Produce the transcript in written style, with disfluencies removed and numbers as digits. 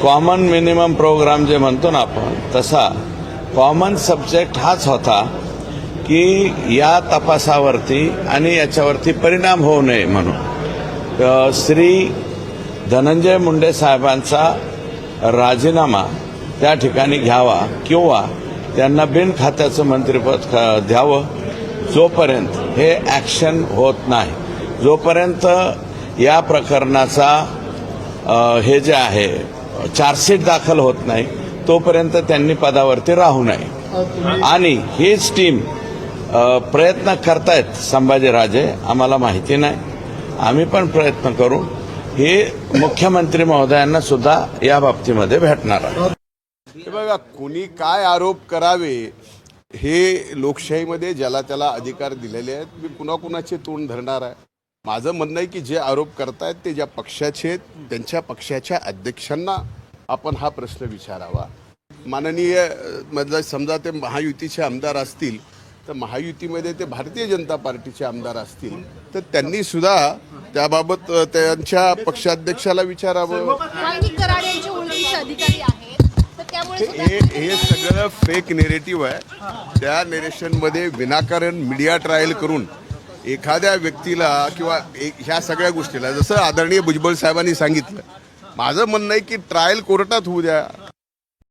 Common minimum programme जे म्हणतो ना आपण, तसा कॉमन सब्जेक्ट हाच होता की या तपासावरती आणि याच्यावरती परिणाम होऊ नये म्हणून श्री धनंजय मुंडे साहेबांचा राजीनामा त्या ठिकाणी घ्यावा किंवा त्यांना बिनखात्याचं मंत्रिपद द्यावं. जोपर्यंत हे ॲक्शन होत नाही, जोपर्यंत या प्रकरणाचा हे जे आहे चार्जशीट दाखल होत नाही, तोपर्यंत त्यांनी पदावरती राहू नये. आणि हीच टीम प्रयत्न करतायत संभाजीराजे, आम्हाला माहिती नाही, आम्ही पण प्रयत्न करू. हे मुख्यमंत्री महोदयांना सुद्धा या बाबतीमध्ये भेटणार आहे. हे बघा, कुणी काय आरोप करावे हे लोकशाहीमध्ये ज्याला त्याला अधिकार दिलेले आहेत. मी कुणाकुणाचे तोंड धरणार आहे? माझं म्हणणं आहे की जे आरोप करतायत ते ज्या पक्षाचे आहेत त्यांच्या पक्षाच्या अध्यक्षांना आपण हा प्रश्न विचारावा. माननीय म्हणजे समजा ते महायुतीचे आमदार असतील तर महायुतीमध्ये ते भारतीय जनता पार्टीचे आमदार असतील तर त्यांनी सुद्धा त्याबाबत त्यांच्या पक्षाध्यक्षाला विचारावं. हे सगळं फेक नेरेटिव्ह आहे. त्या नेरेशनमध्ये विनाकारण मीडिया ट्रायल करून एखाद्या व्यक्तीला किंवा ह्या सगळ्या गोष्टीला, जसं आदरणीय भुजबळ साहेबांनी सांगितलं, माझं म्हणणं आहे की ट्रायल कोर्टात होऊ द्या.